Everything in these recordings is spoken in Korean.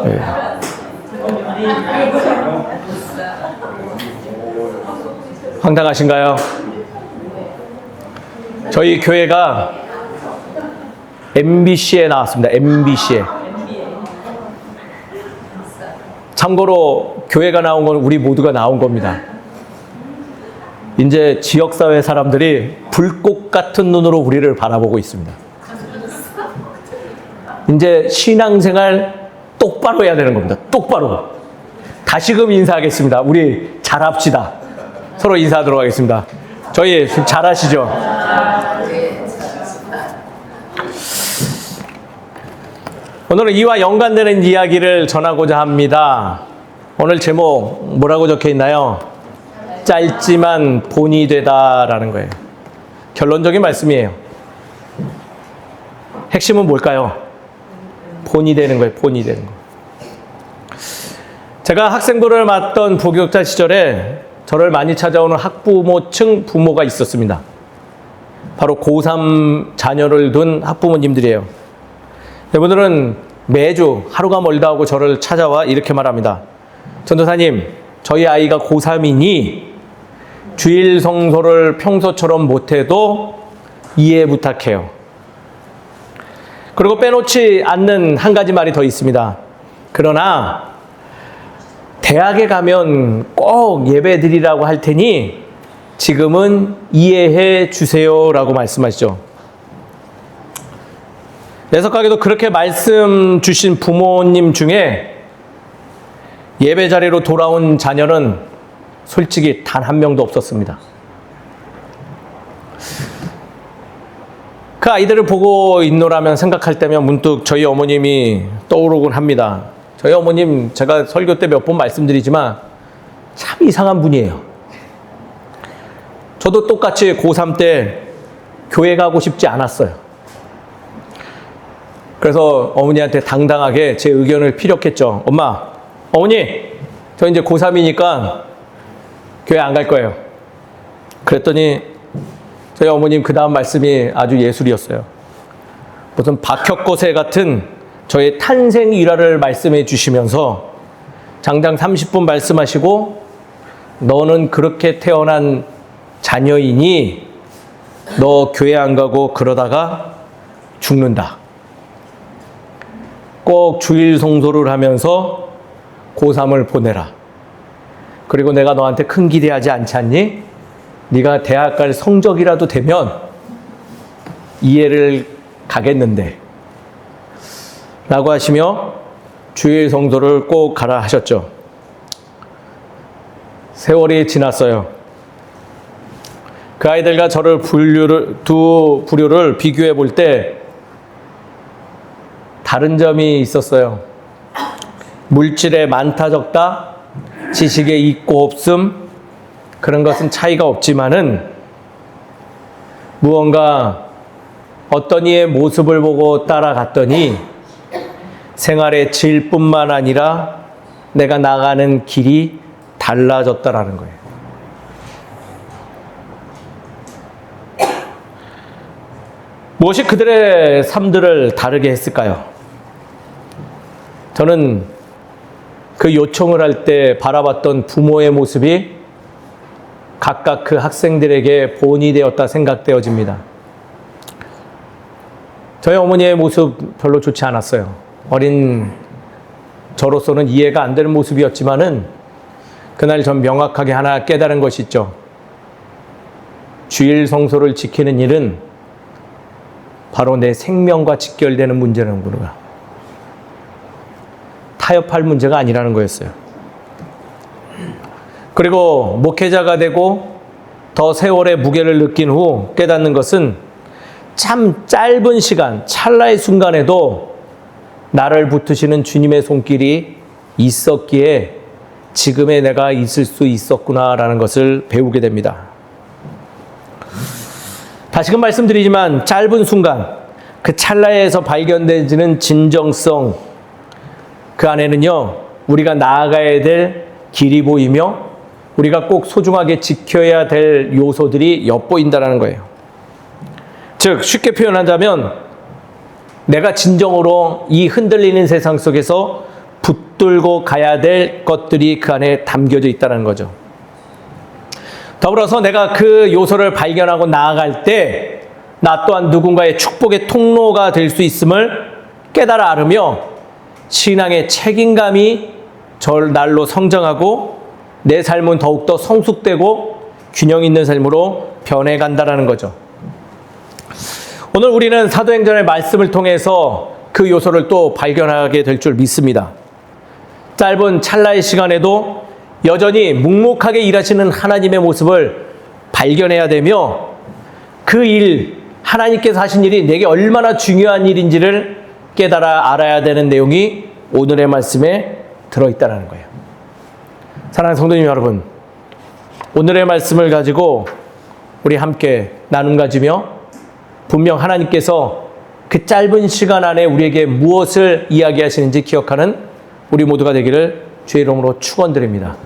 네. 황당하신가요? 저희 교회가 MBC에 나왔습니다. MBC에. 참고로 교회가 나온 건 우리 모두가 나온 겁니다. 이제 지역사회 사람들이 불꽃 같은 눈으로 우리를 바라보고 있습니다. 이제 신앙생활 똑바로 해야 되는 겁니다. 똑바로. 다시금 인사하겠습니다. 우리 잘합시다. 서로 인사하도록 하겠습니다. 저희 잘하시죠? 오늘은 이와 연관되는 이야기를 전하고자 합니다. 오늘 제목 뭐라고 적혀 있나요? 짧지만 본이 되다라는 거예요. 결론적인 말씀이에요. 핵심은 뭘까요? 본이 되는 거예요. 본이 되는 거. 제가 학생부를 맡던 부교육자 시절에 저를 많이 찾아오는 학부모층 부모가 있었습니다. 바로 고3 자녀를 둔 학부모님들이에요. 이분들은 매주 하루가 멀다 하고 저를 찾아와 이렇게 말합니다. 전도사님, 저희 아이가 고3이니 주일 성소를 평소처럼 못해도 이해 부탁해요. 그리고 빼놓지 않는 한 가지 말이 더 있습니다. 그러나 대학에 가면 꼭 예배 드리라고 할 테니 지금은 이해해 주세요라고 말씀하시죠. 애석하게도 그렇게 말씀 주신 부모님 중에 예배 자리로 돌아온 자녀는 솔직히 단 한 명도 없었습니다. 그 아이들을 보고 있노라면 생각할 때면 문득 저희 어머님이 떠오르곤 합니다. 저희 어머님 제가 설교 때 몇 번 말씀드리지만 참 이상한 분이에요. 저도 똑같이 고3 때 교회 가고 싶지 않았어요. 그래서 어머니한테 당당하게 제 의견을 피력했죠. 엄마, 어머니, 저 이제 고3이니까 교회 안 갈 거예요. 그랬더니 저희 어머님 그 다음 말씀이 아주 예술이었어요. 무슨 박혁거세 같은 저의 탄생 일화를 말씀해 주시면서 장장 30분 말씀하시고 너는 그렇게 태어난 자녀이니 너 교회 안 가고 그러다가 죽는다. 꼭 주일 성소를 하면서 고3을 보내라. 그리고 내가 너한테 큰 기대하지 않지 않니? 네가 대학 갈 성적이라도 되면 이해를 가겠는데 라고 하시며 주일 성소를 꼭 가라 하셨죠. 세월이 지났어요. 그 아이들과 저를 두 부류를 비교해 볼 때 다른 점이 있었어요. 물질에 많다 적다, 지식에 있고 없음, 그런 것은 차이가 없지만은 무언가 어떤 이의 모습을 보고 따라갔더니 생활의 질뿐만 아니라 내가 나가는 길이 달라졌다라는 거예요. 무엇이 그들의 삶들을 다르게 했을까요? 저는 그 요청을 할 때 바라봤던 부모의 모습이 각각 그 학생들에게 본이 되었다 생각되어집니다. 저희 어머니의 모습 별로 좋지 않았어요. 어린 저로서는 이해가 안 되는 모습이었지만은 그날 전 명확하게 하나 깨달은 것이 있죠. 주일 성소를 지키는 일은 바로 내 생명과 직결되는 문제라는구나. 타협할 문제가 아니라는 거였어요. 그리고 목회자가 되고 더 세월의 무게를 느낀 후 깨닫는 것은 참 짧은 시간, 찰나의 순간에도 나를 붙드시는 주님의 손길이 있었기에 지금의 내가 있을 수 있었구나라는 것을 배우게 됩니다. 다시금 말씀드리지만 짧은 순간, 그 찰나에서 발견되지는 진정성, 그 안에는요, 우리가 나아가야 될 길이 보이며 우리가 꼭 소중하게 지켜야 될 요소들이 엿보인다는 거예요. 즉 쉽게 표현한다면 내가 진정으로 이 흔들리는 세상 속에서 붙들고 가야 될 것들이 그 안에 담겨져 있다는 거죠. 더불어서 내가 그 요소를 발견하고 나아갈 때 나 또한 누군가의 축복의 통로가 될 수 있음을 깨달아 알으며 신앙의 책임감이 날로 성장하고 내 삶은 더욱더 성숙되고 균형 있는 삶으로 변해간다는 거죠. 오늘 우리는 사도행전의 말씀을 통해서 그 요소를 또 발견하게 될 줄 믿습니다. 짧은 찰나의 시간에도 여전히 묵묵하게 일하시는 하나님의 모습을 발견해야 되며 그 일, 하나님께서 하신 일이 내게 얼마나 중요한 일인지를 깨달아 알아야 되는 내용이 오늘의 말씀에 들어있다는 거예요. 사랑하는 성도님 여러분, 오늘의 말씀을 가지고 우리 함께 나눔 가지며 분명 하나님께서 그 짧은 시간 안에 우리에게 무엇을 이야기하시는지 기억하는 우리 모두가 되기를 주의 이름으로 축원드립니다.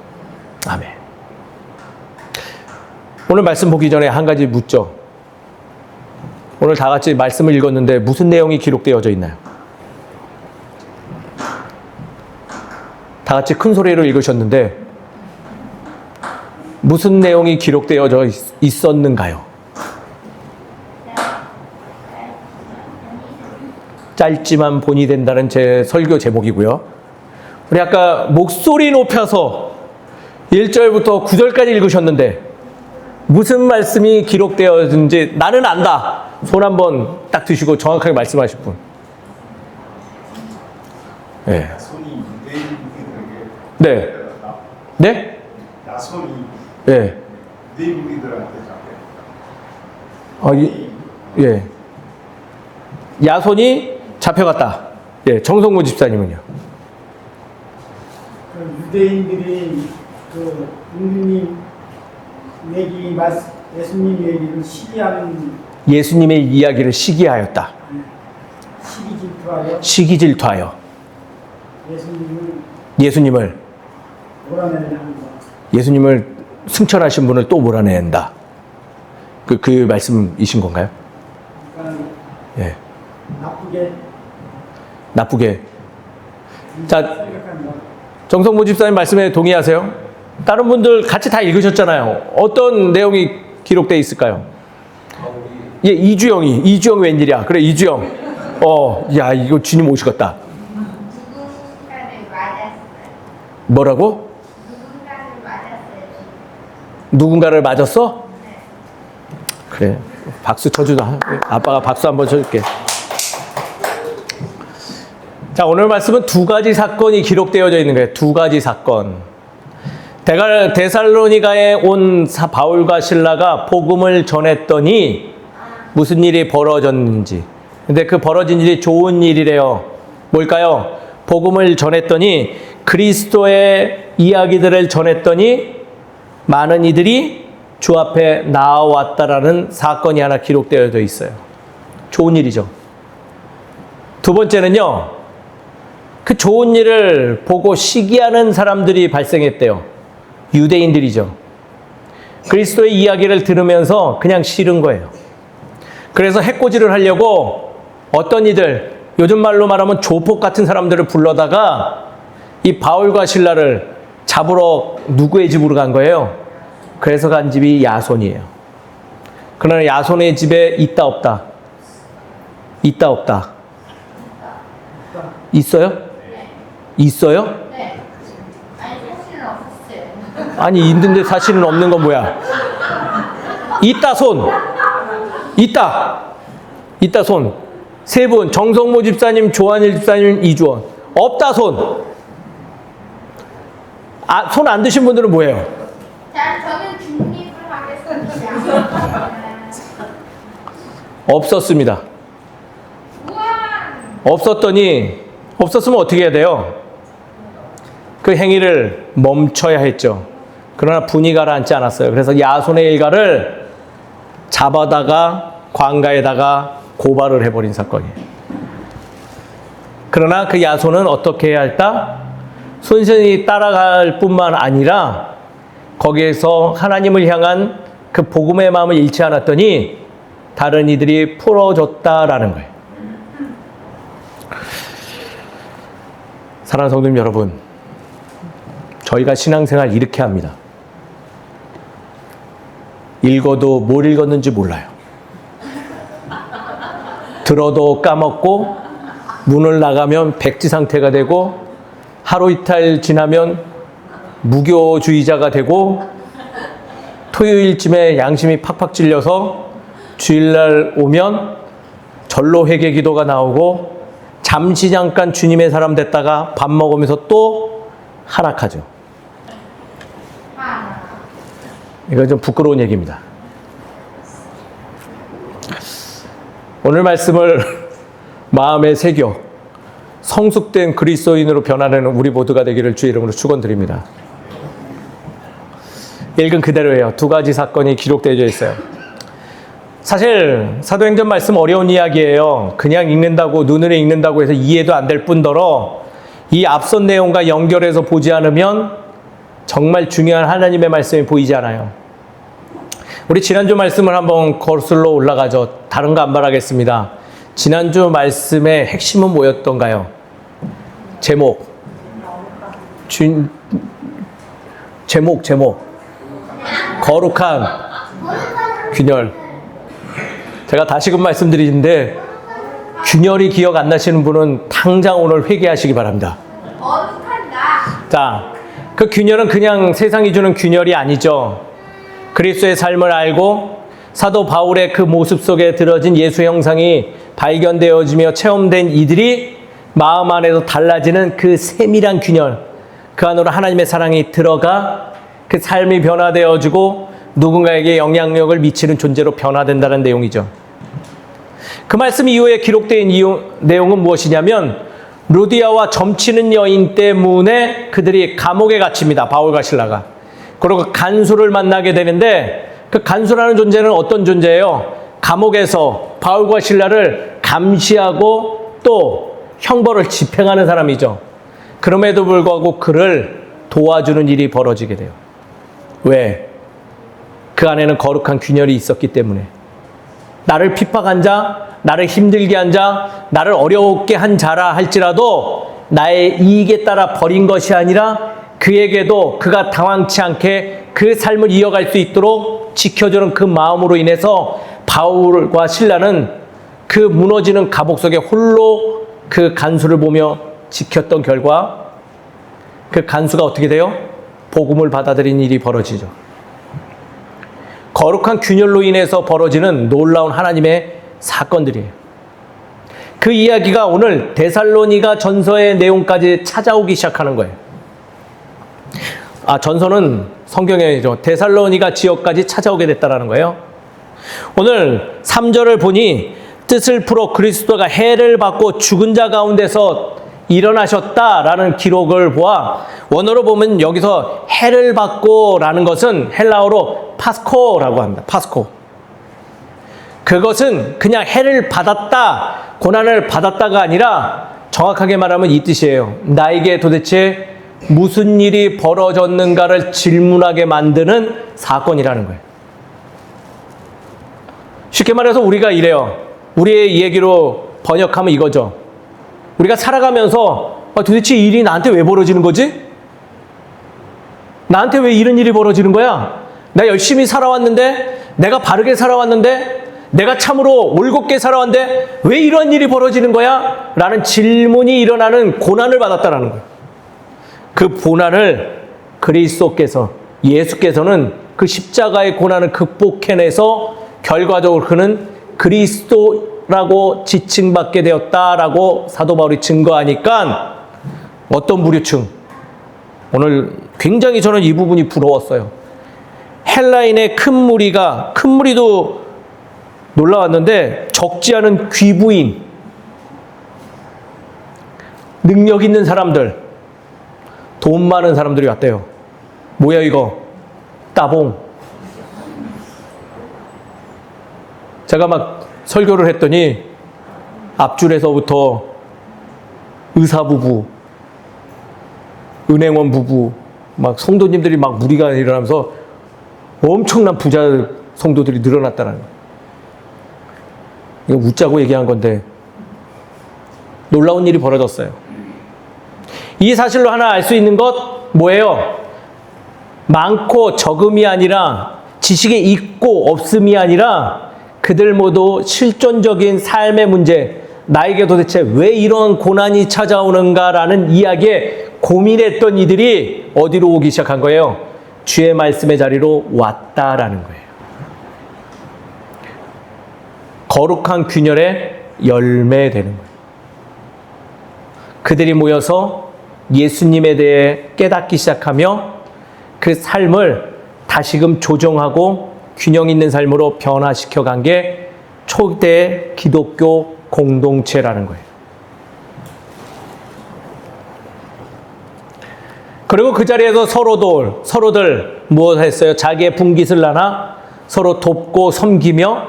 아멘. 오늘 말씀 보기 전에 한 가지 묻죠. 오늘 다 같이 말씀을 읽었는데 무슨 내용이 기록되어져 있나요? 다 같이 큰 소리로 읽으셨는데 무슨 내용이 기록되어져 있었는가요? 짧지만 본이 된다는 제 설교 제목이고요. 우리 아까 목소리 높여서 1절부터 9절까지 읽으셨는데 무슨 말씀이 기록되어있는지 나는 안다. 손 한번 딱 드시고 정확하게 말씀하실 분. 네. 네. 네? 야손이 네. 네 무리들한테 잡혀. 예. 야손이 잡혀갔다. 예. 정성무 집사님은요? 유대인들이 그 예수님 얘기를 시기하는 예수님의 이야기를 시기하였다. 시기 질투하여 예수님을 몰아내는 거. 예수님을 승천하신 분을 또 몰아낸다. 그 말씀이신 건가요? 그러니까 예. 나쁘게 자, 생각하는 거. 정성무 집사님 말씀에 동의하세요? 다른 분들 같이 다 읽으셨잖아요. 어떤 내용이 기록되어 있을까요? 예, 이주영 웬일이야? 그래, 이주영. 야, 이거 주님 오시겠다. 누군가를 맞았어요. 뭐라고? 누군가를 맞았어요. 누군가를 맞았어? 그래, 박수 쳐주자. 아빠가 박수 한번 쳐줄게. 자, 오늘 말씀은 두 가지 사건이 기록되어져 있는 거예요. 두 가지 사건. 데살로니가에 온 바울과 실라가 복음을 전했더니 무슨 일이 벌어졌는지. 근데 그 벌어진 일이 좋은 일이래요. 뭘까요? 복음을 전했더니 그리스도의 이야기들을 전했더니 많은 이들이 주 앞에 나와왔다라는 사건이 하나 기록되어져 있어요. 좋은 일이죠. 두 번째는요. 그 좋은 일을 보고 시기하는 사람들이 발생했대요. 유대인들이죠. 그리스도의 이야기를 들으면서 그냥 싫은 거예요. 그래서 해코지를 하려고 어떤 이들, 요즘 말로 말하면 조폭 같은 사람들을 불러다가 이 바울과 실라를 잡으러 누구의 집으로 간 거예요? 그래서 간 집이 야손이에요. 그러나 야손의 집에 있다 없다? 있다 없다? 있어요? 있어요? 네. 아니, 사실은 없었어요. 아니, 있는데 사실은 없는 건 뭐야? 있다 손. 있다 손. 세 분, 정성모 집사님, 조한일 집사님, 이주원. 없다 손. 손 안 드신 분들은 뭐예요? 자, 저는 중립을 하겠습니다. 없었습니다. 우와! 없었으면 어떻게 해야 돼요? 그 행위를 멈춰야 했죠. 그러나 분이 가라앉지 않았어요. 그래서 야손의 일가를 잡아다가 관가에다가 고발을 해버린 사건이에요. 그러나 그 야손은 어떻게 해야 했다? 순순히 따라갈 뿐만 아니라 거기에서 하나님을 향한 그 복음의 마음을 잃지 않았더니 다른 이들이 풀어줬다라는 거예요. 사랑하는 성도님 여러분, 저희가 신앙생활 이렇게 합니다. 읽어도 뭘 읽었는지 몰라요. 들어도 까먹고 문을 나가면 백지 상태가 되고 하루 이틀 지나면 무교주의자가 되고 토요일쯤에 양심이 팍팍 찔려서 주일날 오면 절로 회개 기도가 나오고 잠시 잠깐 주님의 사람 됐다가 밥 먹으면서 또 하락하죠. 이건 좀 부끄러운 얘기입니다. 오늘 말씀을 마음에 새겨 성숙된 그리스도인으로 변화되는 우리 모두가 되기를 주의 이름으로 축원드립니다. 읽은 그대로예요. 두 가지 사건이 기록되어 있어요. 사실 사도행전 말씀 어려운 이야기예요. 그냥 읽는다고, 눈으로 읽는다고 해서 이해도 안 될 뿐더러 이 앞선 내용과 연결해서 보지 않으면 정말 중요한 하나님의 말씀이 보이지 않아요. 우리 지난주 말씀을 한번 거슬러 올라가죠. 다른 거 안 말하겠습니다. 지난주 말씀의 핵심은 뭐였던가요? 제목. 거룩한 균열. 제가 다시금 말씀드리는데 균열이 기억 안 나시는 분은 당장 오늘 회개하시기 바랍니다. 거룩한다. 자, 그 균열은 그냥 세상이 주는 균열이 아니죠. 그리스도의 삶을 알고 사도 바울의 그 모습 속에 들어진 예수 형상이 발견되어지며 체험된 이들이 마음 안에서 달라지는 그 세밀한 균열, 그 안으로 하나님의 사랑이 들어가 그 삶이 변화되어지고 누군가에게 영향력을 미치는 존재로 변화된다는 내용이죠. 그 말씀 이후에 기록된 내용은 무엇이냐면 루디아와 점치는 여인 때문에 그들이 감옥에 갇힙니다. 바울과 실라가. 그리고 간수를 만나게 되는데 그 간수라는 존재는 어떤 존재예요? 감옥에서 바울과 실라를 감시하고 또 형벌을 집행하는 사람이죠. 그럼에도 불구하고 그를 도와주는 일이 벌어지게 돼요. 왜? 그 안에는 거룩한 균열이 있었기 때문에. 나를 핍박한 자, 나를 힘들게 한 자, 나를 어렵게 한 자라 할지라도 나의 이익에 따라 버린 것이 아니라 그에게도 그가 당황치 않게 그 삶을 이어갈 수 있도록 지켜주는 그 마음으로 인해서 바울과 실라는 그 무너지는 감옥 속에 홀로 그 간수를 보며 지켰던 결과 그 간수가 어떻게 돼요? 복음을 받아들인 일이 벌어지죠. 거룩한 균열로 인해서 벌어지는 놀라운 하나님의 사건들이에요. 그 이야기가 오늘 데살로니가 전서의 내용까지 찾아오기 시작하는 거예요. 전서는 성경이죠. 데살로니가 지역까지 찾아오게 됐다라는 거예요. 오늘 3절을 보니 뜻을 풀어 그리스도가 해를 받고 죽은 자 가운데서 일어나셨다라는 기록을 보아 원어로 보면 여기서 해를 받고라는 것은 헬라어로 파스코라고 합니다. 파스코. 그것은 그냥 해를 받았다, 고난을 받았다가 아니라 정확하게 말하면 이 뜻이에요. 나에게 도대체 무슨 일이 벌어졌는가를 질문하게 만드는 사건이라는 거예요. 쉽게 말해서 우리가 이래요. 우리의 얘기로 번역하면 이거죠. 우리가 살아가면서 도대체 이 일이 나한테 왜 벌어지는 거지? 나한테 왜 이런 일이 벌어지는 거야? 나 열심히 살아왔는데, 내가 바르게 살아왔는데, 내가 참으로 올곧게 살아왔는데 왜 이런 일이 벌어지는 거야? 라는 질문이 일어나는 고난을 받았다는 거예요. 그 고난을 그리스도께서, 예수께서는 그 십자가의 고난을 극복해내서 결과적으로 그는 그리스도라고 지칭받게 되었다라고 사도 바울이 증거하니까 어떤 무리층, 오늘 굉장히 저는 이 부분이 부러웠어요. 헬라인의 큰 무리도 놀라웠는데 적지 않은 귀부인, 능력 있는 사람들, 돈 많은 사람들이 왔대요. 뭐야 이거? 따봉. 제가 막 설교를 했더니 앞줄에서부터 의사 부부, 은행원 부부, 막 성도님들이 막 무리가 일어나면서 엄청난 부자 성도들이 늘어났다는 거예요. 이거 웃자고 얘기한 건데 놀라운 일이 벌어졌어요. 이 사실로 하나 알 수 있는 것 뭐예요? 많고 적음이 아니라 지식이 있고 없음이 아니라 그들 모두 실존적인 삶의 문제, 나에게 도대체 왜 이런 고난이 찾아오는가라는 이야기에 고민했던 이들이 어디로 오기 시작한 거예요? 주의 말씀의 자리로 왔다라는 거예요. 거룩한 균열의 열매 되는 거예요. 그들이 모여서 예수님에 대해 깨닫기 시작하며 그 삶을 다시금 조정하고 균형 있는 삶으로 변화시켜 간 게 초대 기독교 공동체라는 거예요. 그리고 그 자리에서 서로들 무엇을 했어요? 자기의 분깃을 나눠 서로 돕고 섬기며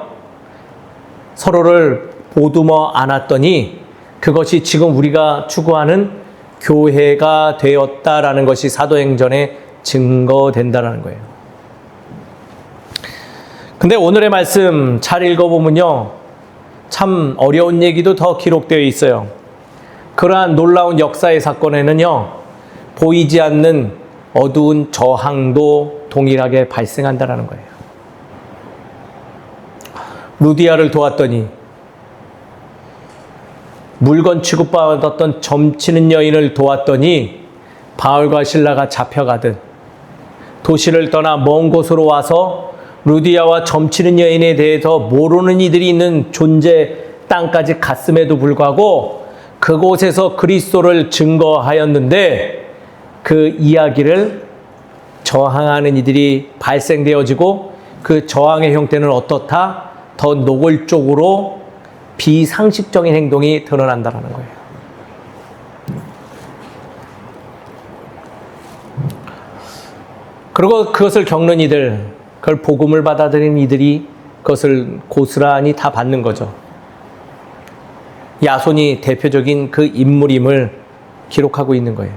서로를 보듬어 안았더니 그것이 지금 우리가 추구하는 교회가 되었다라는 것이 사도행전에 증거된다라는 거예요. 근데 오늘의 말씀 잘 읽어보면요, 참 어려운 얘기도 더 기록되어 있어요. 그러한 놀라운 역사의 사건에는요, 보이지 않는 어두운 저항도 동일하게 발생한다라는 거예요. 루디아를 도왔더니 물건 취급받았던 점치는 여인을 도왔더니 바울과 실라가 잡혀가듯 도시를 떠나 먼 곳으로 와서 루디아와 점치는 여인에 대해서 모르는 이들이 있는 존재 땅까지 갔음에도 불구하고 그곳에서 그리스도를 증거하였는데 그 이야기를 저항하는 이들이 발생되어지고 그 저항의 형태는 어떻다? 더 노골적으로 비상식적인 행동이 드러난다는 거예요. 그리고 그것을 겪는 이들, 그걸 복음을 받아들인 이들이 그것을 고스란히 다 받는 거죠. 야손이 대표적인 그 인물임을 기록하고 있는 거예요.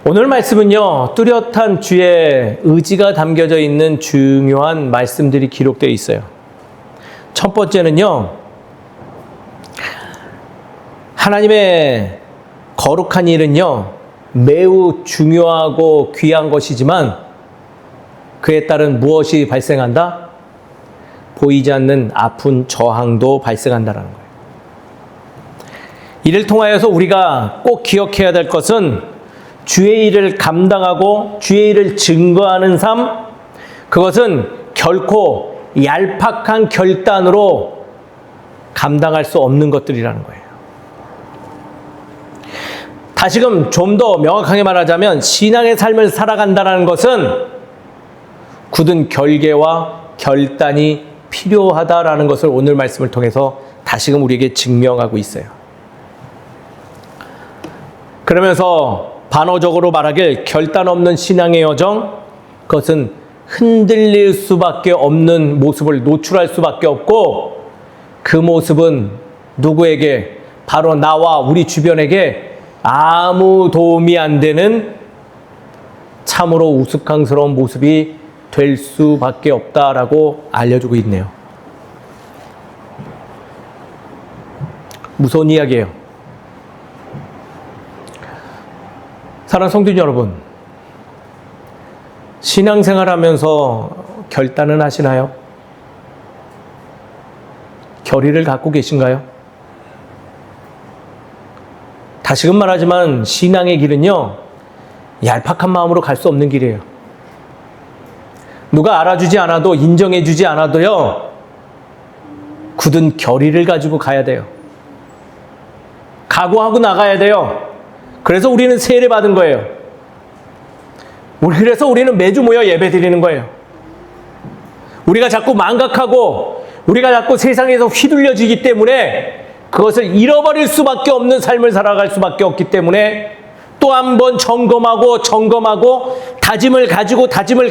오늘 말씀은요, 뚜렷한 주의 의지가 담겨져 있는 중요한 말씀들이 기록되어 있어요. 첫 번째는요, 하나님의 거룩한 일은요, 매우 중요하고 귀한 것이지만 그에 따른 무엇이 발생한다? 보이지 않는 아픈 저항도 발생한다는 거예요. 이를 통하여서 우리가 꼭 기억해야 될 것은 주의 일을 감당하고 주의 일을 증거하는 삶, 그것은 결코 얄팍한 결단으로 감당할 수 없는 것들이라는 거예요. 다시금 좀 더 명확하게 말하자면 신앙의 삶을 살아간다는 것은 굳은 결계와 결단이 필요하다라는 것을 오늘 말씀을 통해서 다시금 우리에게 증명하고 있어요. 그러면서 반어적으로 말하길 결단 없는 신앙의 여정, 그것은 흔들릴 수밖에 없는 모습을 노출할 수밖에 없고 그 모습은 누구에게? 바로 나와 우리 주변에게 아무 도움이 안 되는 참으로 우스꽝스러운 모습이 될 수밖에 없다라고 알려주고 있네요. 무서운 이야기예요. 사랑하는 성도님 여러분, 신앙생활하면서 결단은 하시나요? 결의를 갖고 계신가요? 다시금 말하지만 신앙의 길은요, 얄팍한 마음으로 갈 수 없는 길이에요. 누가 알아주지 않아도, 인정해주지 않아도요, 굳은 결의를 가지고 가야 돼요. 각오하고 나가야 돼요. 그래서 우리는 세례 받은 거예요. 그래서 우리는 매주 모여 예배 드리는 거예요. 우리가 자꾸 망각하고 우리가 자꾸 세상에서 휘둘려지기 때문에 그것을 잃어버릴 수밖에 없는 삶을 살아갈 수밖에 없기 때문에 또 한 번 점검하고 다짐을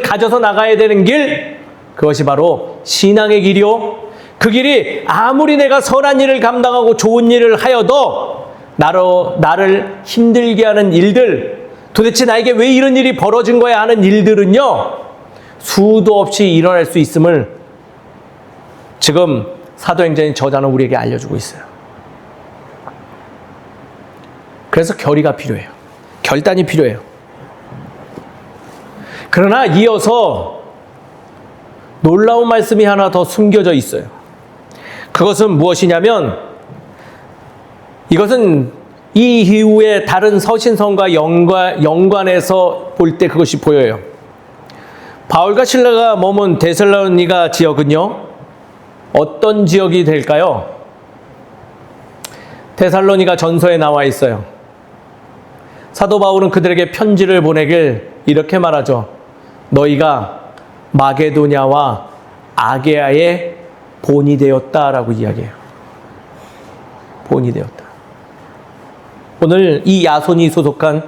가져서 나가야 되는 길, 그것이 바로 신앙의 길이요. 그 길이 아무리 내가 선한 일을 감당하고 좋은 일을 하여도 나를 힘들게 하는 일들, 도대체 나에게 왜 이런 일이 벌어진 거야 하는 일들은요, 수도 없이 일어날 수 있음을 지금 사도행전의 저자는 우리에게 알려주고 있어요. 그래서 결의가 필요해요. 결단이 필요해요. 그러나 이어서 놀라운 말씀이 하나 더 숨겨져 있어요. 그것은 무엇이냐면 이것은 이 이후에 다른 서신서과 연관해서 볼 때 그것이 보여요. 바울과 실라가 머문 데살로니가 지역은요, 어떤 지역이 될까요? 데살로니가 전서에 나와 있어요. 사도 바울은 그들에게 편지를 보내길 이렇게 말하죠. 너희가 마게도냐와 아게아의 본이 되었다라고 이야기해요. 본이 되었다. 오늘 이 야손이 소속한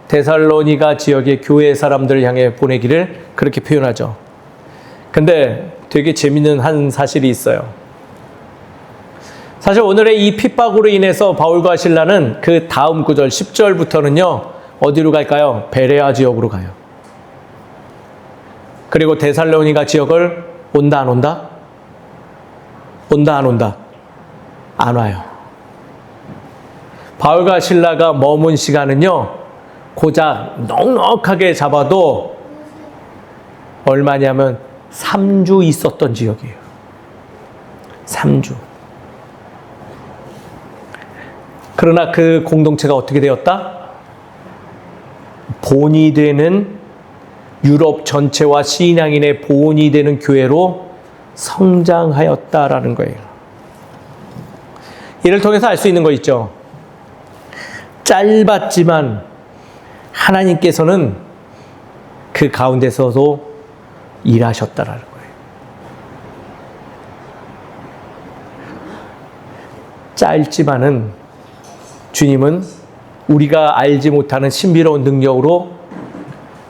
데살로니가 지역의 교회 사람들을 향해 보내기를 그렇게 표현하죠. 근데 되게 재밌는 한 사실이 있어요. 사실 오늘의 이 핍박으로 인해서 바울과 실라는 그 다음 구절 10절부터는요. 어디로 갈까요? 베레아 지역으로 가요. 그리고 데살로니가 지역을 온다 안 온다? 온다 안 온다? 안 와요. 바울과 실라가 머문 시간은요. 고작 넉넉하게 잡아도 얼마냐면 3주 있었던 지역이에요. 3주. 그러나 그 공동체가 어떻게 되었다? 본이 되는 유럽 전체와 신앙인의 본이 되는 교회로 성장하였다라는 거예요. 이를 통해서 알 수 있는 거 있죠. 짧았지만 하나님께서는 그 가운데서도 일하셨다라는 거예요. 짧지만은 주님은 우리가 알지 못하는 신비로운 능력으로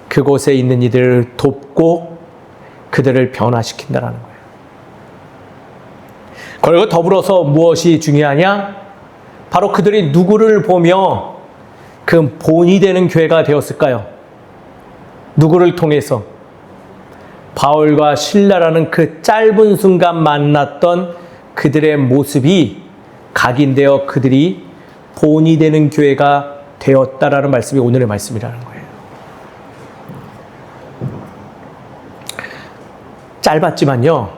그곳에 있는 이들을 돕고 그들을 변화시킨다는 거예요. 그리고 더불어서 무엇이 중요하냐? 바로 그들이 누구를 보며 그 본이 되는 교회가 되었을까요? 누구를 통해서? 바울과 실라라는 그 짧은 순간 만났던 그들의 모습이 각인되어 그들이 본이 되는 교회가 되었다라는 말씀이 오늘의 말씀이라는 거예요. 짧았지만요,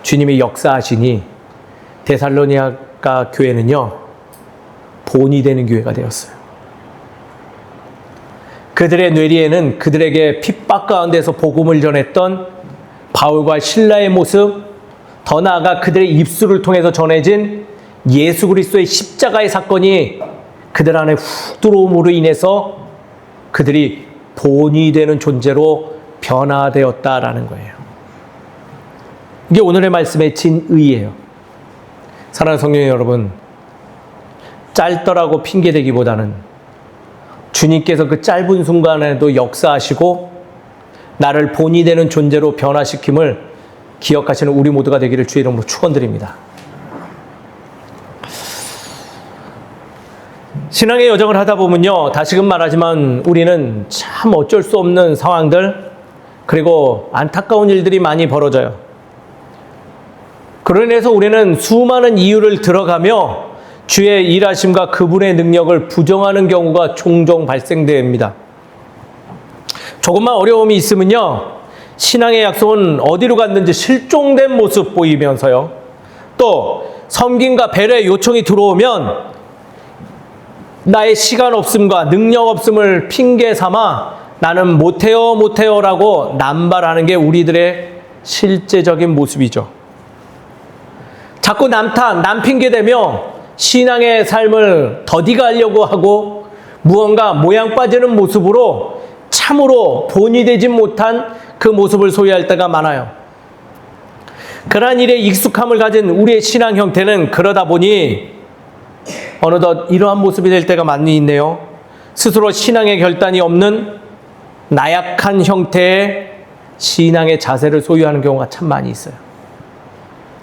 주님이 역사하시니 데살로니가 교회는요, 본이 되는 교회가 되었어요. 그들의 뇌리에는 그들에게 핍박 가운데서 복음을 전했던 바울과 실라의 모습, 더 나아가 그들의 입술을 통해서 전해진 예수 그리스도의 십자가의 사건이 그들 안에 훅 들어옴으로 인해서 그들이 본이 되는 존재로 변화되었다라는 거예요. 이게 오늘의 말씀의 진의예요. 사랑하는 성령 여러분, 짧더라고 핑계대기보다는 주님께서 그 짧은 순간에도 역사하시고 나를 본이 되는 존재로 변화시킴을 기억하시는 우리 모두가 되기를 주의 이름으로 축원드립니다. 신앙의 여정을 하다 보면요, 다시금 말하지만 우리는 참 어쩔 수 없는 상황들, 그리고 안타까운 일들이 많이 벌어져요. 그로 인해서 우리는 수많은 이유를 들어가며 주의 일하심과 그분의 능력을 부정하는 경우가 종종 발생됩니다. 조금만 어려움이 있으면요, 신앙의 약속은 어디로 갔는지 실종된 모습 보이면서요, 또 섬김과 배려의 요청이 들어오면 나의 시간 없음과 능력 없음을 핑계 삼아 나는 못해요라고 남발하는 게 우리들의 실제적인 모습이죠. 자꾸 남 핑계대며 신앙의 삶을 더디가려고 하고 무언가 모양 빠지는 모습으로 참으로 본이 되지 못한 그 모습을 소유할 때가 많아요. 그러한 일에 익숙함을 가진 우리의 신앙 형태는 그러다 보니 어느덧 이러한 모습이 될 때가 많이 있네요. 스스로 신앙의 결단이 없는 나약한 형태의 신앙의 자세를 소유하는 경우가 참 많이 있어요.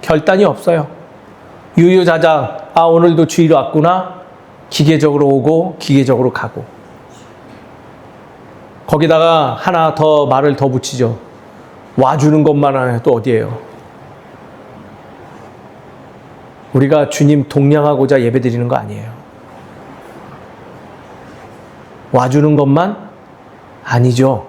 결단이 없어요. 유유자자, 오늘도 주일에 왔구나. 기계적으로 오고 기계적으로 가고. 거기다가 하나 더 말을 더 붙이죠. 와주는 것만 해도 어디예요? 우리가 주님 동량하고자 예배드리는 거 아니에요. 와주는 것만 아니죠.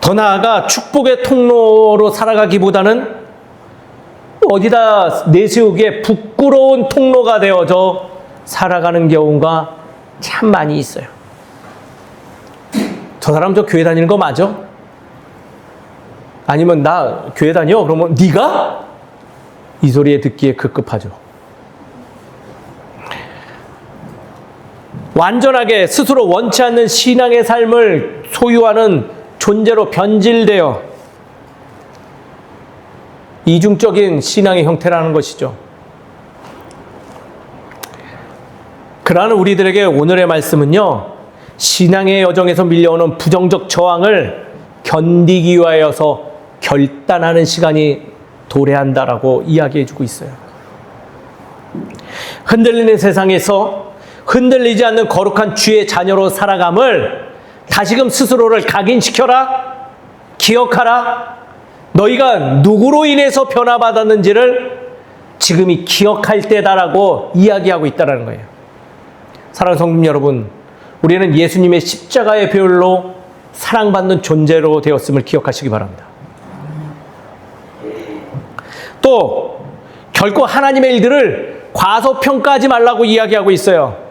더 나아가 축복의 통로로 살아가기보다는 어디다 내세우기에 부끄러운 통로가 되어져 살아가는 경우가 참 많이 있어요. 저 사람 저 교회 다니는 거 맞아? 아니면 나 교회 다녀? 그러면 네가? 이 소리에 듣기에 급급하죠. 완전하게 스스로 원치 않는 신앙의 삶을 소유하는 존재로 변질되어 이중적인 신앙의 형태라는 것이죠. 그러한 우리들에게 오늘의 말씀은요, 신앙의 여정에서 밀려오는 부정적 저항을 견디기 위하여서 결단하는 시간이 도래한다라고 이야기해주고 있어요. 흔들리는 세상에서 흔들리지 않는 거룩한 주의 자녀로 살아감을 다시금 스스로를 각인시켜라, 기억하라. 너희가 누구로 인해서 변화받았는지를 지금이 기억할 때다라고 이야기하고 있다는 거예요. 사랑하는 성도 여러분, 우리는 예수님의 십자가의 배율로 사랑받는 존재로 되었음을 기억하시기 바랍니다. 또 결코 하나님의 일들을 과소평가하지 말라고 이야기하고 있어요.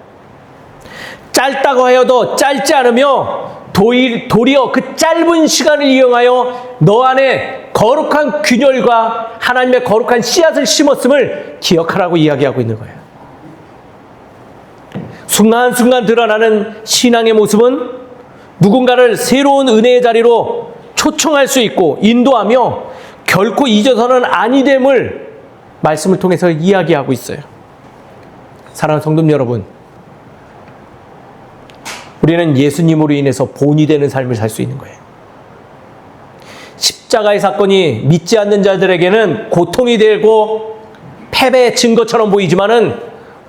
짧다고 하여도 짧지 않으며 도리어 그 짧은 시간을 이용하여 너 안에 거룩한 균열과 하나님의 거룩한 씨앗을 심었음을 기억하라고 이야기하고 있는 거예요. 순간순간 드러나는 신앙의 모습은 누군가를 새로운 은혜의 자리로 초청할 수 있고 인도하며 결코 잊어서는 아니 됨을 말씀을 통해서 이야기하고 있어요. 사랑하는 성도 여러분, 우리는 예수님으로 인해서 본이 되는 삶을 살 수 있는 거예요. 십자가의 사건이 믿지 않는 자들에게는 고통이 되고 패배의 증거처럼 보이지만은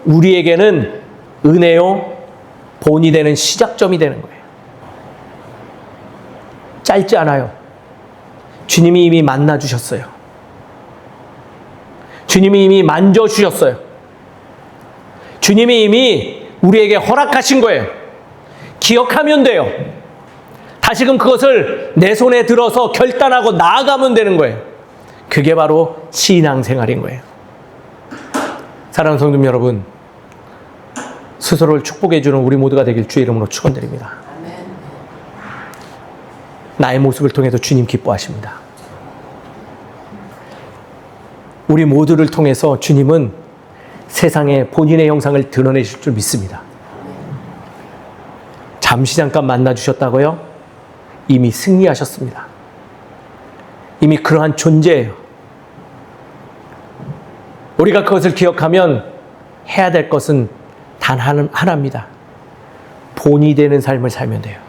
우리에게는 은혜요, 본이 되는 시작점이 되는 거예요. 짧지 않아요. 주님이 이미 만나주셨어요. 주님이 이미 만져주셨어요. 주님이 이미 우리에게 허락하신 거예요. 기억하면 돼요. 다시금 그것을 내 손에 들어서 결단하고 나아가면 되는 거예요. 그게 바로 신앙생활인 거예요. 사랑하는 성도 여러분, 스스로를 축복해 주는 우리 모두가 되길 주의 이름으로 축원드립니다. 나의 모습을 통해서 주님 기뻐하십니다. 우리 모두를 통해서 주님은 세상에 본인의 형상을 드러내실 줄 믿습니다. 잠시 잠깐 만나주셨다고요? 이미 승리하셨습니다. 이미 그러한 존재예요. 우리가 그것을 기억하면 해야 될 것은 단 하나입니다. 본이 되는 삶을 살면 돼요.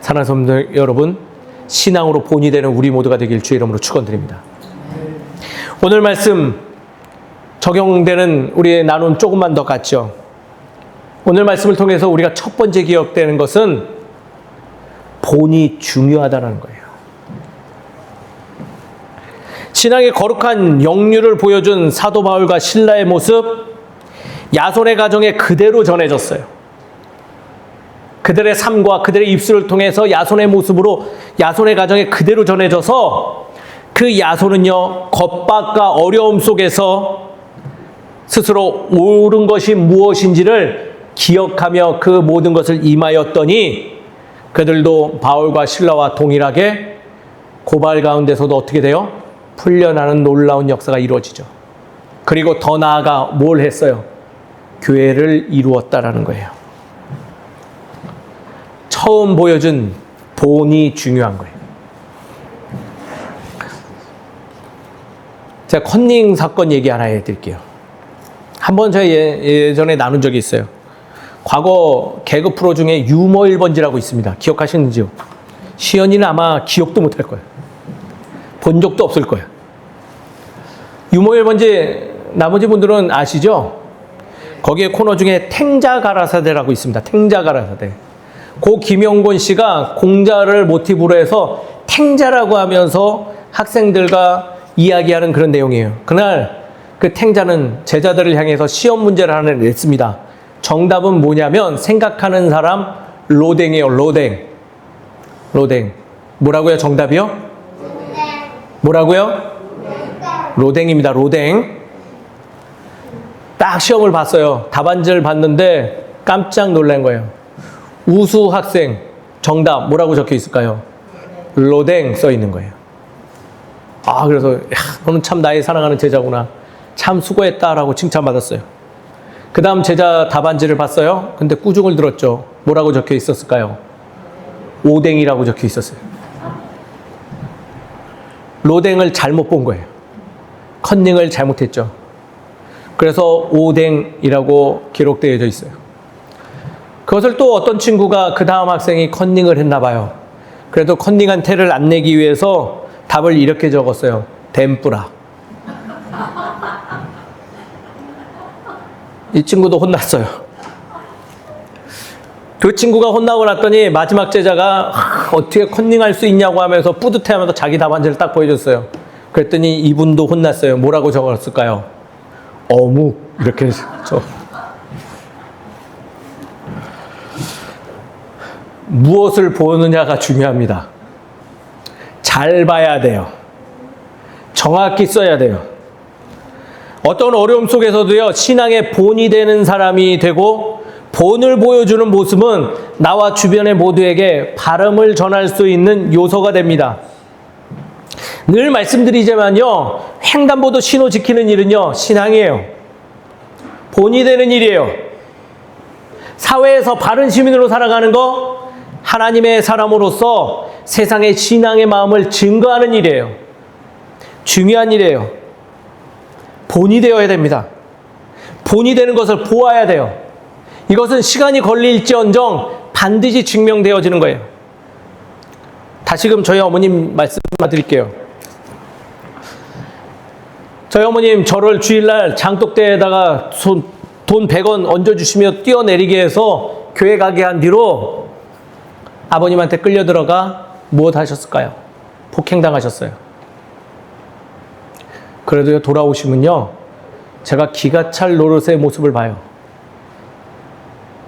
사랑하는 성도 여러분, 신앙으로 본이 되는 우리 모두가 되길 주의 이름으로 축원드립니다. 오늘 말씀 적용되는 우리의 나눔 조금만 더 같죠. 오늘 말씀을 통해서 우리가 첫 번째 기억되는 것은 본이 중요하다는 거예요. 신앙의 거룩한 영유를 보여준 사도 바울과 실라의 모습, 야손의 가정에 그대로 전해졌어요. 그들의 삶과 그들의 입술을 통해서 야손의 모습으로 야손의 가정에 그대로 전해져서 그 야손은요, 겁박과 어려움 속에서 스스로 옳은 것이 무엇인지를 기억하며 그 모든 것을 임하였더니 그들도 바울과 실라와 동일하게 고발 가운데서도 어떻게 돼요? 풀려나는 놀라운 역사가 이루어지죠. 그리고 더 나아가 뭘 했어요? 교회를 이루었다라는 거예요. 처음 보여준 본이 중요한 거예요. 제가 컨닝 사건 얘기 하나 해드릴게요. 한번 제가 예전에 나눈 적이 있어요. 과거 개그 프로 중에 유머 1번지라고 있습니다. 기억하시는지요? 시연이는 아마 기억도 못할 거예요. 본 적도 없을 거예요. 유머 1번지 나머지 분들은 아시죠? 거기에 코너 중에 탱자가라사대라고 있습니다. 탱자가라사대. 고 김영곤 씨가 공자를 모티브로 해서 탱자라고 하면서 학생들과 이야기하는 그런 내용이에요. 그날 그 탱자는 제자들을 향해서 시험 문제를 하나 냈습니다. 정답은 뭐냐면 생각하는 사람 로댕이에요. 로댕. 뭐라고요? 정답이요? 뭐라고요? 로댕입니다. 로댕. 딱 시험을 봤어요. 답안지를 봤는데 깜짝 놀란 거예요. 우수 학생 정답 뭐라고 적혀 있을까요? 로댕 써 있는 거예요. 아, 그래서 야, 너는 참 나의 사랑하는 제자구나. 참 수고했다라고 칭찬받았어요. 그 다음 제자 답안지를 봤어요. 근데 꾸중을 들었죠. 뭐라고 적혀 있었을까요? 오댕이라고 적혀 있었어요. 로댕을 잘못 본 거예요. 컨닝을 잘못했죠. 그래서 오댕이라고 기록되어져 있어요. 그것을 또 어떤 친구가 그 다음 학생이 컨닝을 했나 봐요. 그래도 컨닝한 태를 안 내기 위해서 답을 이렇게 적었어요. 덴뿌라. 이 친구도 혼났어요. 그 친구가 혼나고 났더니 마지막 제자가 어떻게 컨닝할 수 있냐고 하면서 뿌듯해하면서 자기 답안지를 딱 보여줬어요. 그랬더니 이분도 혼났어요. 뭐라고 적었을까요? 어묵 이렇게 저 무엇을 보느냐가 중요합니다. 잘 봐야 돼요. 정확히 써야 돼요. 어떤 어려움 속에서도요, 신앙의 본이 되는 사람이 되고 본을 보여주는 모습은 나와 주변의 모두에게 발음을 전할 수 있는 요소가 됩니다. 늘 말씀드리지만요, 횡단보도 신호 지키는 일은요, 신앙이에요. 본이 되는 일이에요. 사회에서 바른 시민으로 살아가는 거, 하나님의 사람으로서 세상의 신앙의 마음을 증거하는 일이에요. 중요한 일이에요. 본이 되어야 됩니다. 본이 되는 것을 보아야 돼요. 이것은 시간이 걸릴지언정 반드시 증명되어지는 거예요. 다시금 저희 어머님 말씀드릴게요. 저희 어머님 저를 주일날 장독대에다가 돈 100원 얹어주시며 뛰어내리게 해서 교회 가게 한 뒤로 아버님한테 끌려 들어가 무엇 하셨을까요? 폭행당하셨어요. 그래도 돌아오시면요, 제가 기가 찰 노릇의 모습을 봐요.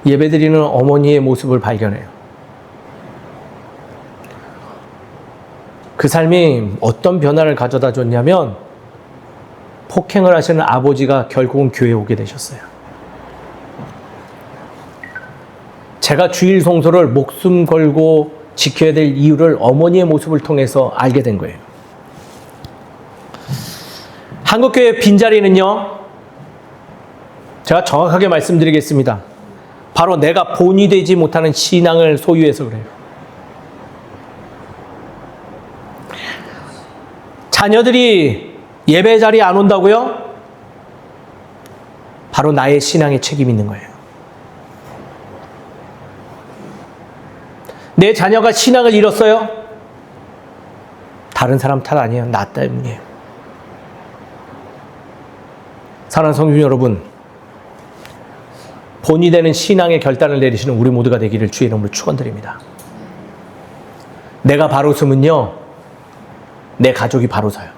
예배드리는 어머니의 모습을 발견해요. 그 삶이 어떤 변화를 가져다 줬냐면 폭행을 하시는 아버지가 결국은 교회에 오게 되셨어요. 제가 주일 성소를 목숨 걸고 지켜야 될 이유를 어머니의 모습을 통해서 알게 된 거예요. 한국교회 빈자리는요, 제가 정확하게 말씀드리겠습니다. 바로 내가 본이 되지 못하는 신앙을 소유해서 그래요. 자녀들이 예배 자리에 안 온다고요? 바로 나의 신앙에 책임이 있는 거예요. 내 자녀가 신앙을 잃었어요? 다른 사람 탓 아니에요. 나 때문이에요. 사랑하는 성도 여러분, 본이 되는 신앙의 결단을 내리시는 우리 모두가 되기를 주의 이름으로 축원드립니다. 내가 바로 서면요, 내 가족이 바로 서요.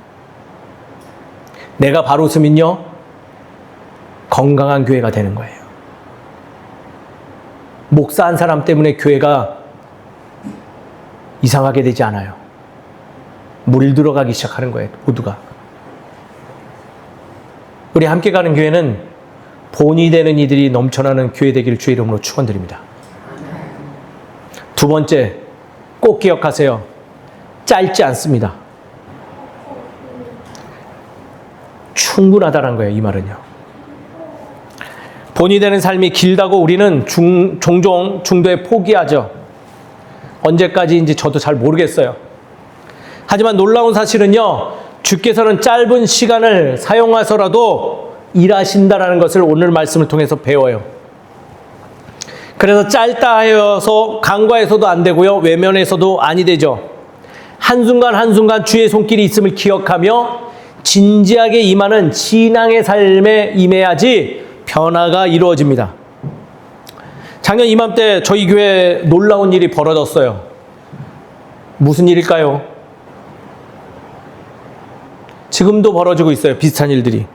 내가 바로 서면요, 건강한 교회가 되는 거예요. 목사 한 사람 때문에 교회가 이상하게 되지 않아요. 물들어가기 시작하는 거예요, 모두가. 우리 함께 가는 교회는 본이 되는 이들이 넘쳐나는 교회 되기를 주의 이름으로 축원드립니다. 두 번째, 꼭 기억하세요. 짧지 않습니다. 충분하다는 거예요, 이 말은요. 본이 되는 삶이 길다고 우리는 종종 중도에 포기하죠. 언제까지인지 저도 잘 모르겠어요. 하지만 놀라운 사실은요, 주께서는 짧은 시간을 사용하서라도 일하신다라는 것을 오늘 말씀을 통해서 배워요. 그래서 짧다 하여서 간과해서도 안 되고요, 외면해서도 아니 되죠. 한순간 한순간 주의 손길이 있음을 기억하며 진지하게 임하는 신앙의 삶에 임해야지 변화가 이루어집니다. 작년 이맘때 저희 교회에 놀라운 일이 벌어졌어요. 무슨 일일까요? 지금도 벌어지고 있어요, 비슷한 일들이.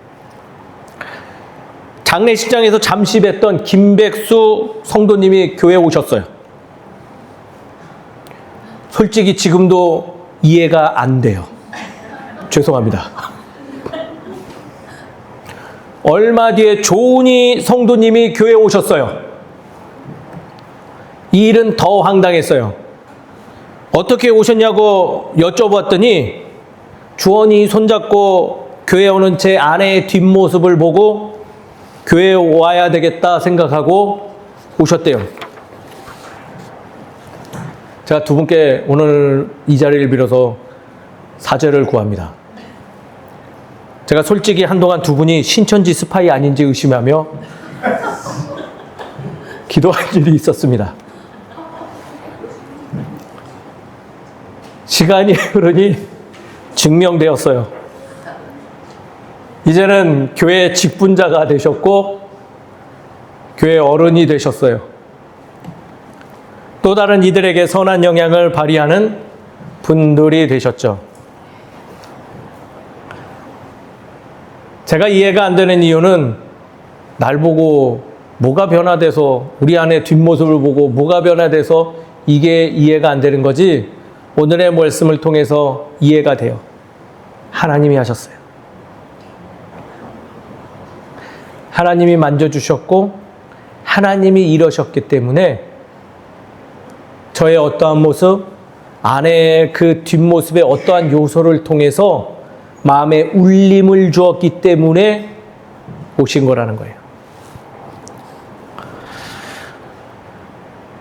장례식장에서 잠시 뵀던 김백수 성도님이 교회에 오셨어요. 솔직히 지금도 이해가 안 돼요. 죄송합니다. 얼마 뒤에 조은희 성도님이 교회에 오셨어요. 이 일은 더 황당했어요. 어떻게 오셨냐고 여쭤봤더니 주원이 손잡고 교회에 오는 제 아내의 뒷모습을 보고 교회에 와야 되겠다 생각하고 오셨대요. 제가 두 분께 오늘 이 자리를 빌어서 사죄를 구합니다. 제가 솔직히 한동안 두 분이 신천지 스파이 아닌지 의심하며 기도할 일이 있었습니다. 시간이 흐르니 증명되었어요. 이제는 교회 직분자가 되셨고 교회 어른이 되셨어요. 또 다른 이들에게 선한 영향을 발휘하는 분들이 되셨죠. 제가 이해가 안 되는 이유는 날 보고 뭐가 변화돼서 우리 아내 뒷모습을 보고 뭐가 변화돼서 이게 이해가 안 되는 거지 오늘의 말씀을 통해서 이해가 돼요. 하나님이 하셨어요. 하나님이 만져주셨고 하나님이 이러셨기 때문에 저의 어떠한 모습, 아내의 그 뒷모습의 어떠한 요소를 통해서 마음에 울림을 주었기 때문에 오신 거라는 거예요.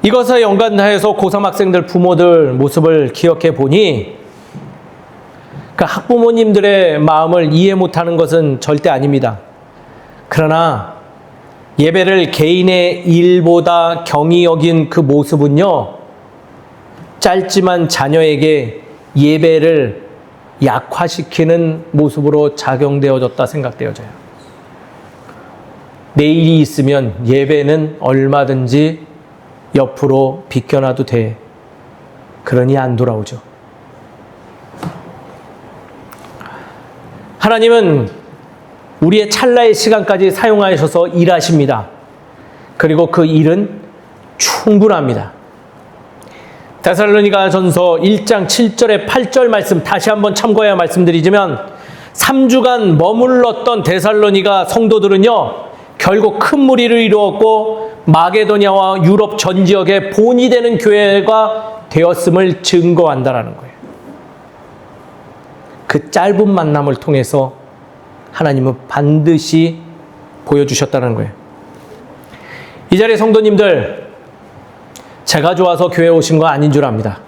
이것에 연관하여서 고3 학생들 부모들 모습을 기억해 보니 그 학부모님들의 마음을 이해 못하는 것은 절대 아닙니다. 그러나 예배를 개인의 일보다 경히 여긴 그 모습은요, 짧지만 자녀에게 예배를 약화시키는 모습으로 작용되어졌다 생각되어져요. 내일이 있으면 예배는 얼마든지 옆으로 비껴놔도 돼. 그러니 안 돌아오죠. 하나님은 우리의 찰나의 시간까지 사용하셔서 일하십니다. 그리고 그 일은 충분합니다. 데살로니가전서 1장 7절에 8절 말씀 다시 한번 참고해야 말씀드리자면 3주간 머물렀던 데살로니가 성도들은요, 결국 큰 무리를 이루었고 마게도냐와 유럽 전 지역의 본이 되는 교회가 되었음을 증거한다라는 거예요. 그 짧은 만남을 통해서 하나님은 반드시 보여주셨다는 거예요. 이 자리의 성도님들, 제가 좋아서 교회에 오신 거 아닌 줄 압니다.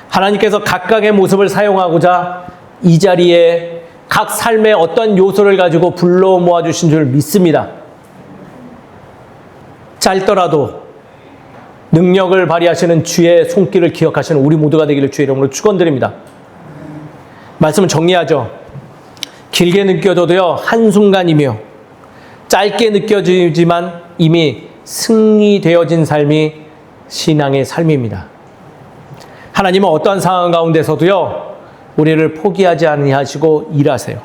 하나님께서 각각의 모습을 사용하고자 이 자리에 각 삶의 어떤 요소를 가지고 불러 모아주신 줄 믿습니다. 짧더라도 능력을 발휘하시는 주의 손길을 기억하시는 우리 모두가 되기를 주의 이름으로 축원드립니다. 말씀을 정리하죠. 길게 느껴져도요, 한순간이며 짧게 느껴지지만 이미 승리되어진 삶이 신앙의 삶입니다. 하나님은 어떠한 상황 가운데서도요, 우리를 포기하지 아니하시고 일하세요.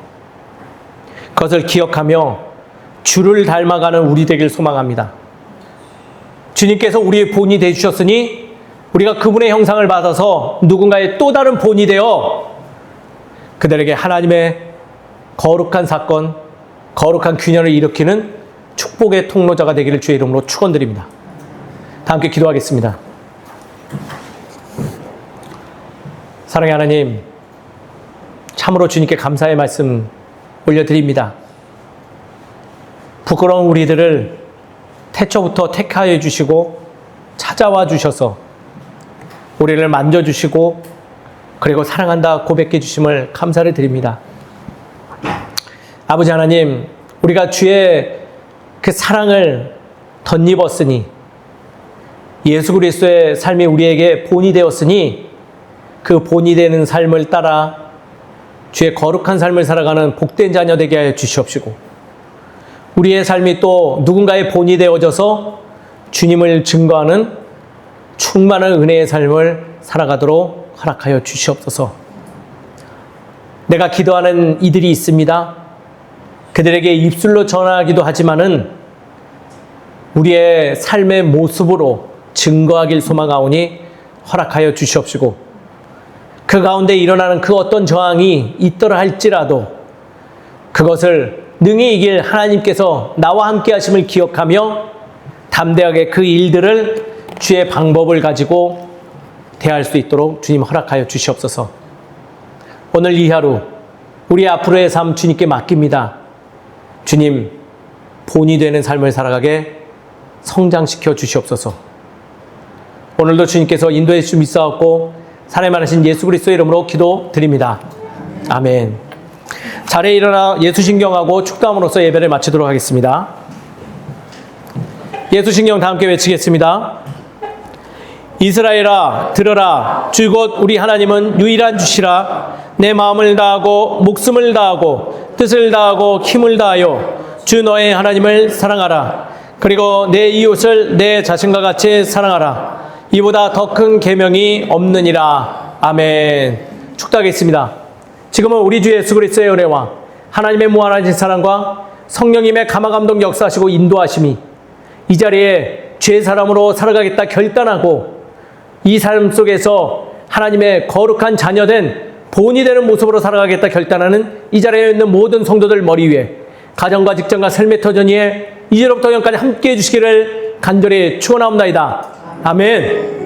그것을 기억하며 주를 닮아가는 우리 되길 소망합니다. 주님께서 우리의 본이 되주셨으니 우리가 그분의 형상을 받아서 누군가의 또 다른 본이 되어 그들에게 하나님의 거룩한 사건, 거룩한 균열을 일으키는 축복의 통로자가 되기를 주의 이름으로 축원드립니다. 다 함께 기도하겠습니다. 사랑의 하나님, 참으로 주님께 감사의 말씀 올려드립니다. 부끄러운 우리들을 태초부터 택하여 주시고 찾아와 주셔서 우리를 만져주시고 그리고 사랑한다 고백해 주심을 감사를 드립니다. 아버지 하나님, 우리가 주의 그 사랑을 덧입었으니 예수 그리스도의 삶이 우리에게 본이 되었으니 그 본이 되는 삶을 따라 주의 거룩한 삶을 살아가는 복된 자녀 되게 하여 주시옵시고 우리의 삶이 또 누군가의 본이 되어져서 주님을 증거하는 충만한 은혜의 삶을 살아가도록 허락하여 주시옵소서. 내가 기도하는 이들이 있습니다. 그들에게 입술로 전하기도 하지만은 우리의 삶의 모습으로 증거하길 소망하오니 허락하여 주시옵시고, 그 가운데 일어나는 그 어떤 저항이 있더라 할지라도 그것을 능히 이길 하나님께서 나와 함께 하심을 기억하며 담대하게 그 일들을 주의 방법을 가지고 대할 수 있도록 주님 허락하여 주시옵소서. 오늘 이 하루 우리 앞으로의 삶 주님께 맡깁니다. 주님, 본이 되는 삶을 살아가게 성장시켜 주시옵소서. 오늘도 주님께서 인도해 주시 믿사옵고 살아나신 예수 그리스도의 이름으로 기도드립니다. 아멘. 자리에 일어나 예수신경하고 축도함으로써 예배를 마치도록 하겠습니다. 예수신경 다 함께 외치겠습니다. 이스라엘아 들으라, 주 곧 우리 하나님은 유일한 주시라. 내 마음을 다하고 목숨을 다하고 뜻을 다하고 힘을 다하여 주 너의 하나님을 사랑하라. 그리고 내 이웃을 내 자신과 같이 사랑하라. 이보다 더 큰 계명이 없느니라. 아멘. 축도하겠습니다. 지금은 우리 주 예수 그리스도의 은혜와 하나님의 무한하신 사랑과 성령님의 감화감동 역사하시고 인도하심이 이 자리에 죄 사람으로 살아가겠다 결단하고 이 삶 속에서 하나님의 거룩한 자녀된 본이 되는 모습으로 살아가겠다 결단하는 이 자리에 있는 모든 성도들 머리 위에 가정과 직장과 삶의 터전 위에 이제로부터 영까지 함께해 주시기를 간절히 축원하옵나이다. 아멘.